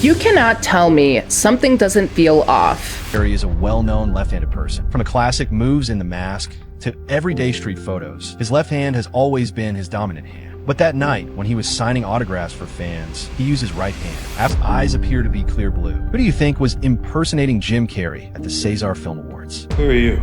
You cannot tell me something doesn't feel off. Carrey is a well-known left-handed person. From the classic moves in The Mask to everyday street photos, his left hand has always been his dominant hand. But that night, when he was signing autographs for fans, he used his right hand. His eyes appear to be clear blue. Who do you think was impersonating Jim Carrey at the César Film Awards? Who are you?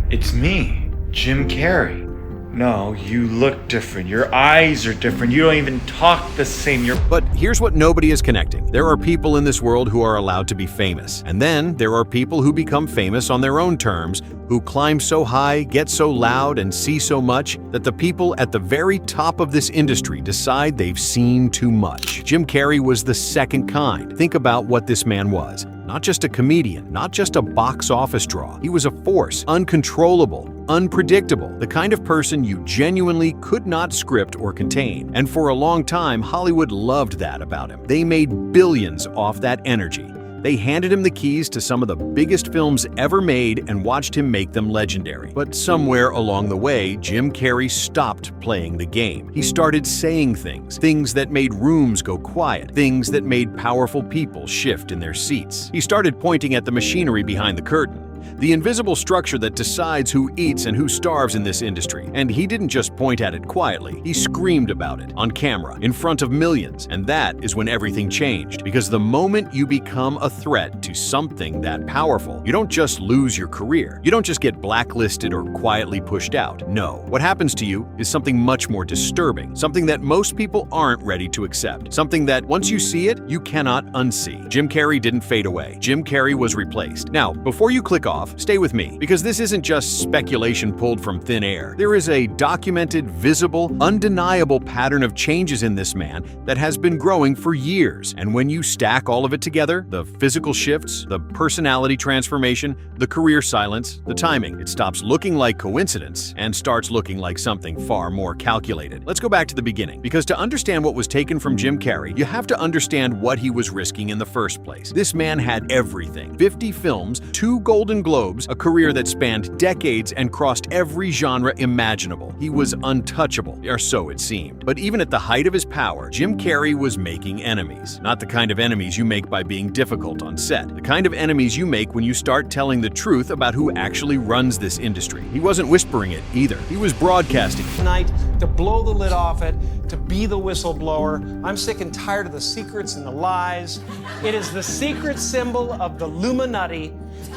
It's me, Jim Carrey. No, you look different. Your eyes are different. You don't even talk the same. But here's what nobody is connecting. There are people in this world who are allowed to be famous. And then there are people who become famous on their own terms, who climb so high, get so loud, and see so much that the people at the very top of this industry decide they've seen too much. Jim Carrey was the second kind. Think about what this man was. Not just a comedian, not just a box office draw. He was a force, uncontrollable, unpredictable, the kind of person you genuinely could not script or contain. And for a long time, Hollywood loved that about him. They made billions off that energy. They handed him the keys to some of the biggest films ever made and watched him make them legendary. But somewhere along the way, Jim Carrey stopped playing the game. He started saying things that made rooms go quiet, things that made powerful people shift in their seats. He started pointing at the machinery behind the curtain, the invisible structure that decides who eats and who starves in this industry. And he didn't just point at it quietly, he screamed about it, on camera, in front of millions. And that is when everything changed. Because the moment you become a threat to something that powerful, you don't just lose your career. You don't just get blacklisted or quietly pushed out. No, what happens to you is something much more disturbing, something that most people aren't ready to accept, something that once you see it, you cannot unsee. Jim Carrey didn't fade away. Jim Carrey was replaced. Now, before you click off, stay with me, because this isn't just speculation pulled from thin air. There is a documented, visible, undeniable pattern of changes in this man that has been growing for years. And when you stack all of it together, the physical shifts, the personality transformation, the career silence, the timing, it stops looking like coincidence and starts looking like something far more calculated. Let's go back to the beginning, because to understand what was taken from Jim Carrey, you have to understand what he was risking in the first place. This man had everything. 50 films, 2 Golden Globes, a career that spanned decades and crossed every genre imaginable. He was untouchable, or so it seemed. But even at the height of his power, Jim Carrey was making enemies. Not the kind of enemies you make by being difficult on set. The kind of enemies you make when you start telling the truth about who actually runs this industry. He wasn't whispering it either. He was broadcasting. Tonight, to blow the lid off it, to be the whistleblower. I'm sick and tired of the secrets and the lies. It is the secret symbol of the Illuminati,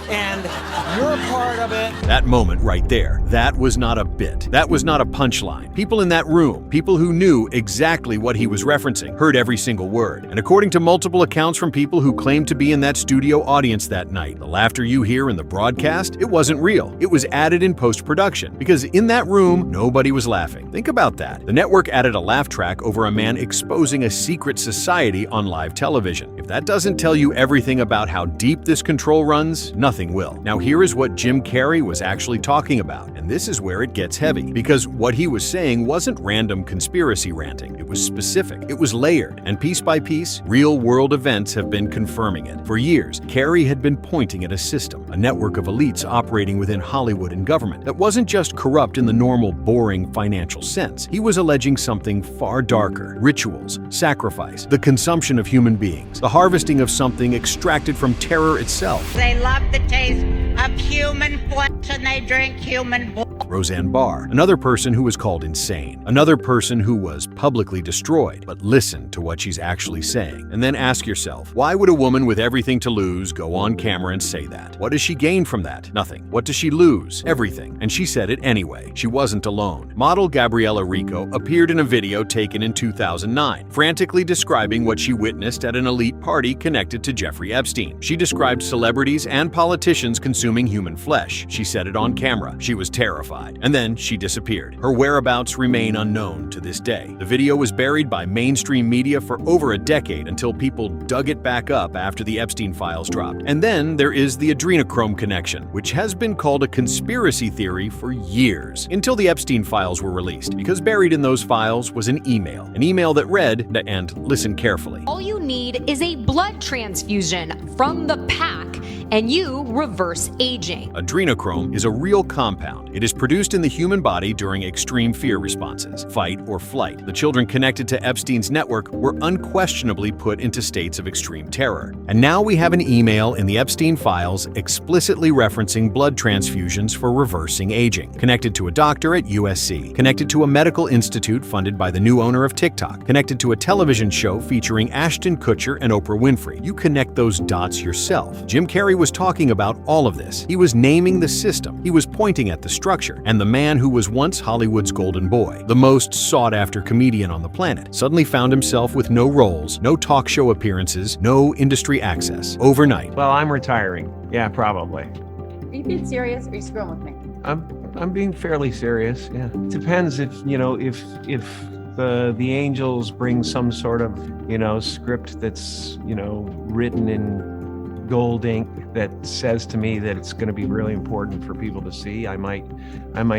and you're a part of it. That moment right there, that was not a bit. That was not a punchline. People in that room, people who knew exactly what he was referencing, heard every single word. And according to multiple accounts from people who claimed to be in that studio audience that night, the laughter you hear in the broadcast, it wasn't real. It was added in post-production, because in that room, nobody was laughing. Think about that. The network added a laugh track over a man exposing a secret society on live television. If that doesn't tell you everything about how deep this control runs, nothing will. Now here is what Jim Carrey was actually talking about, and this is where it gets heavy, because what he was saying wasn't random conspiracy ranting. It was specific, it was layered, and piece by piece, real-world events have been confirming it. For years, Carrey had been pointing at a system, a network of elites operating within Hollywood and government that wasn't just corrupt in the normal, boring financial sense. He was alleging something far darker: rituals, sacrifice, the consumption of human beings, the harvesting of something extracted from terror itself. They love the taste of human flesh and they drink human blood. Roseanne Barr, another person who was called insane, another person who was publicly destroyed. But listen to what she's actually saying, and then ask yourself, why would a woman with everything to lose go on camera and say that? What does she gain from that? Nothing. What does she lose? Everything. And she said it anyway. She wasn't alone. Model Gabriella Rico appeared in a video taken in 2009, frantically describing what she witnessed at an elite party connected to Jeffrey Epstein. She described celebrities and politicians consuming human flesh. She said it on camera. She was terrified. And then she disappeared. Her whereabouts remain unknown to this day. The video was buried by mainstream media for over a decade until people dug it back up after the Epstein files dropped. And then there is the adrenochrome connection, which has been called a conspiracy theory for years, until the Epstein files were released, because buried in those files was an email that read, and listen carefully. All you need is a blood transfusion from the pack, and you reverse aging. Adrenochrome is a real compound. It is produced in the human body during extreme fear responses, fight or flight. The children connected to Epstein's network were unquestionably put into states of extreme terror. And now we have an email in the Epstein files explicitly referencing blood transfusions for reversing aging, connected to a doctor at USC, connected to a medical institute funded by the new owner of TikTok, connected to a television show featuring Ashton Kutcher and Oprah Winfrey. You connect those dots yourself. Jim Carrey was talking about all of this. He was naming the system. He was pointing at the structure. And the man who was once Hollywood's golden boy, the most sought-after comedian on the planet, suddenly found himself with no roles, no talk show appearances, no industry access. Overnight. Well, I'm retiring. Yeah, probably. Are you being serious or are you screwing with me? I'm being fairly serious. Yeah. Depends if the angels bring some sort of, script that's, written in gold ink that says to me that it's going to be really important for people to see. I might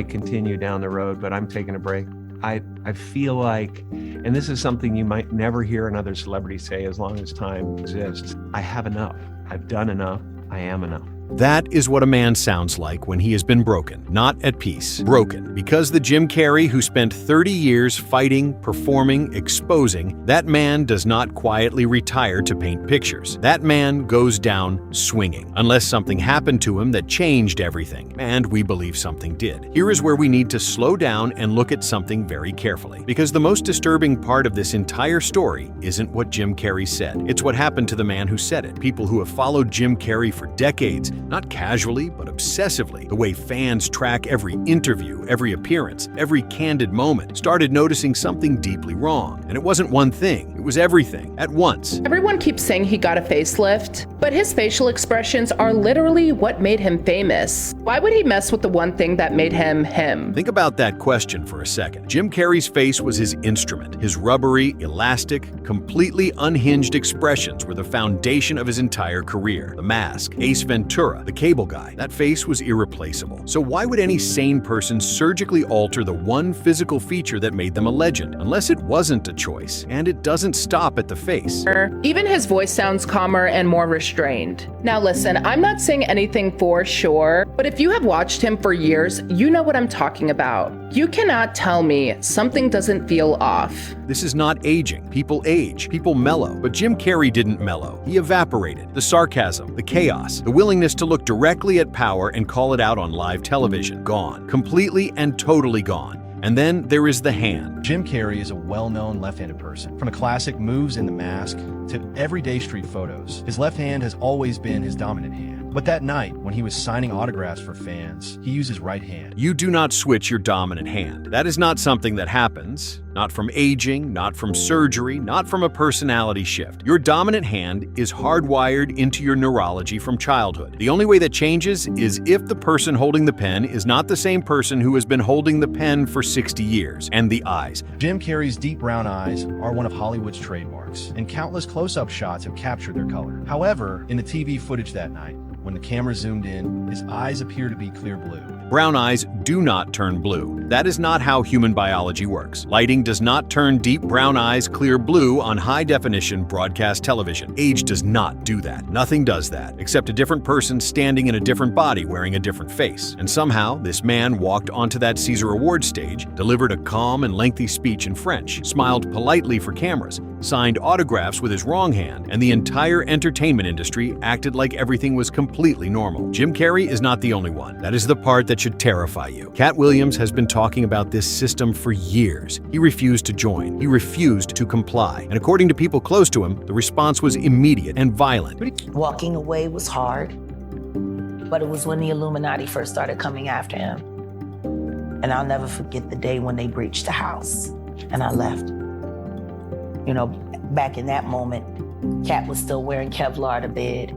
continue down the road, but I'm taking a break. I feel like, and this is something you might never hear another celebrity say as long as time exists, I have enough. I've done enough. I am enough. That is what a man sounds like when he has been broken, not at peace. Broken. Because the Jim Carrey who spent 30 years fighting, performing, exposing, that man does not quietly retire to paint pictures. That man goes down swinging. Unless something happened to him that changed everything. And we believe something did. Here is where we need to slow down and look at something very carefully. Because the most disturbing part of this entire story isn't what Jim Carrey said. It's what happened to the man who said it. People who have followed Jim Carrey for decades, not casually, but obsessively, the way fans track every interview, every appearance, every candid moment, started noticing something deeply wrong. And it wasn't one thing, it was everything, at once. Everyone keeps saying he got a facelift, but his facial expressions are literally what made him famous. Why would he mess with the one thing that made him him? Think about that question for a second. Jim Carrey's face was his instrument. His rubbery, elastic, completely unhinged expressions were the foundation of his entire career. The Mask, Ace Ventura, the Cable Guy. That face was irreplaceable. So why would any sane person surgically alter the one physical feature that made them a legend? Unless it wasn't a choice. And it doesn't stop at the face. Even his voice sounds calmer and more restrained. Now listen, I'm not saying anything for sure, but if you have watched him for years, you know what I'm talking about. You cannot tell me something doesn't feel off. This is not aging. People age. People mellow. But Jim Carrey didn't mellow. He evaporated. The sarcasm, the chaos, the willingness to look directly at power and call it out on live television. Gone. Completely and totally gone. And then there is the hand. Jim Carrey is a well-known left-handed person. From the classic moves in The Mask to everyday street photos, his left hand has always been his dominant hand. But that night, when he was signing autographs for fans, he used his right hand. You do not switch your dominant hand. That is not something that happens. Not from aging, not from surgery, not from a personality shift. Your dominant hand is hardwired into your neurology from childhood. The only way that changes is if the person holding the pen is not the same person who has been holding the pen for 60 years. And the eyes. Jim Carrey's deep brown eyes are one of Hollywood's trademarks, and countless close-up shots have captured their color. However, in the TV footage that night, when the camera zoomed in, his eyes appear to be clear blue. Brown eyes do not turn blue. That is not how human biology works. Lighting does not turn deep brown eyes clear blue on high-definition broadcast television. Age does not do that. Nothing does that, except a different person standing in a different body wearing a different face. And somehow, this man walked onto that Caesar Awards stage, delivered a calm and lengthy speech in French, smiled politely for cameras, signed autographs with his wrong hand, and the entire entertainment industry acted like everything was completely normal. Jim Carrey is not the only one. That is the part that should terrify you. Cat Williams has been talking about this system for years. He refused to join. He refused to comply. And according to people close to him, the response was immediate and violent. Walking away was hard, but it was when the Illuminati first started coming after him. And I'll never forget the day when they breached the house and I left. You know, back in that moment, Cat was still wearing Kevlar to bed.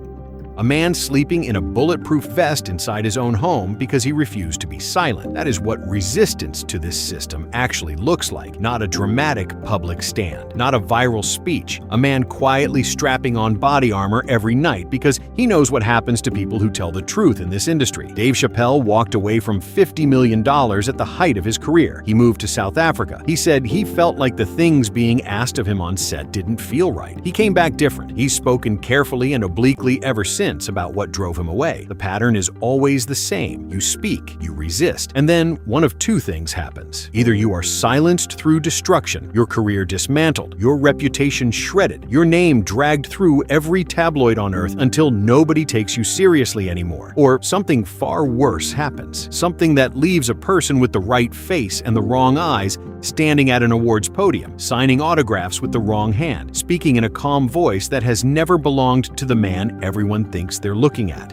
A man sleeping in a bulletproof vest inside his own home because he refused to be silent. That is what resistance to this system actually looks like, not a dramatic public stand, not a viral speech. A man quietly strapping on body armor every night because he knows what happens to people who tell the truth in this industry. Dave Chappelle walked away from $50 million at the height of his career. He moved to South Africa. He said he felt like the things being asked of him on set didn't feel right. He came back different. He's spoken carefully and obliquely ever since. since about what drove him away. The pattern is always the same. You speak, you resist, and then one of two things happens. Either you are silenced through destruction, your career dismantled, your reputation shredded, your name dragged through every tabloid on earth until nobody takes you seriously anymore, or something far worse happens. Something that leaves a person with the right face and the wrong eyes standing at an awards podium, signing autographs with the wrong hand, speaking in a calm voice that has never belonged to the man everyone thinks they're looking at.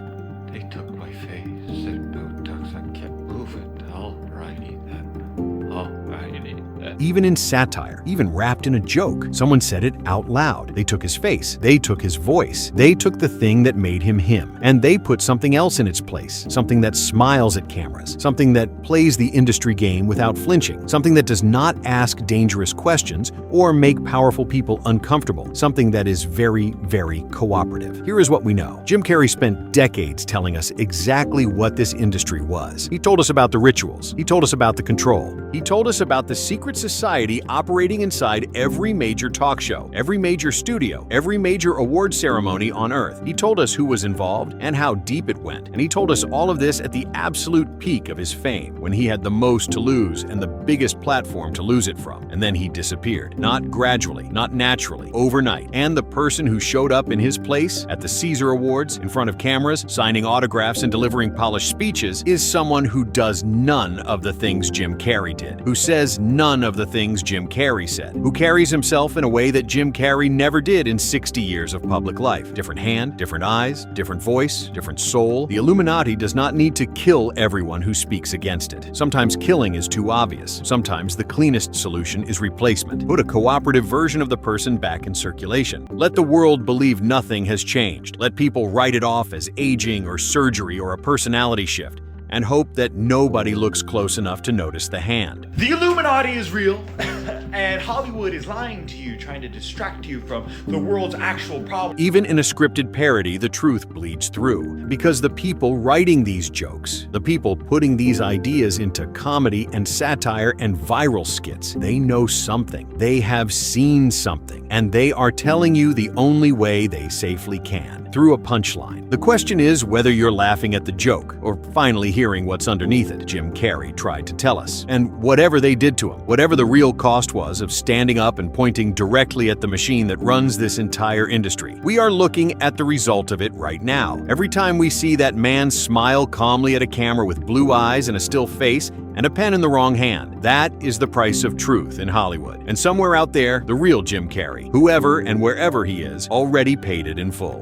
They took my face, said Botox, I kept moving. Alrighty then. Alrighty then. Even in satire, even wrapped in a joke, someone said it out loud. They took his face, they took his voice, they took the thing that made him him, and they put something else in its place, something that smiles at cameras, something that plays the industry game without flinching, something that does not ask dangerous questions or make powerful people uncomfortable, something that is very, very cooperative. Here is what we know. Jim Carrey spent decades telling us exactly what this industry was. He told us about the rituals. He told us about the control. He told us about the secret society operating inside every major talk show, every major studio, every major award ceremony on Earth. He told us who was involved and how deep it went. And he told us all of this at the absolute peak of his fame, when he had the most to lose and the biggest platform to lose it from. And then he disappeared. Not gradually, not naturally, overnight. And the person who showed up in his place at the Caesar Awards, in front of cameras, signing autographs and delivering polished speeches, is someone who does none of the things Jim Carrey did, who says none of the things Jim Carrey said, who carries himself in a way that Jim Carrey never did in 60 years of public life. Different hand, different eyes, different voice, different soul. The Illuminati does not need to kill everyone who speaks against it. Sometimes killing is too obvious. Sometimes the cleanest solution is replacement. Put a cooperative version of the person back in circulation. Let the world believe nothing has changed. Let people write it off as aging or surgery or a personality shift, and hope that nobody looks close enough to notice the hand. The Illuminati is real, and Hollywood is lying to you, trying to distract you from the world's actual problem. Even in a scripted parody, the truth bleeds through, because the people writing these jokes, the people putting these ideas into comedy and satire and viral skits, they know something. They have seen something, and they are telling you the only way they safely can, through a punchline. The question is whether you're laughing at the joke or finally hearing what's underneath it. Jim Carrey tried to tell us. And whatever they did to him, whatever the real cost was of standing up and pointing directly at the machine that runs this entire industry, we are looking at the result of it right now. Every time we see that man smile calmly at a camera with blue eyes and a still face and a pen in the wrong hand, that is the price of truth in Hollywood. And somewhere out there, the real Jim Carrey, whoever and wherever he is, already paid it in full.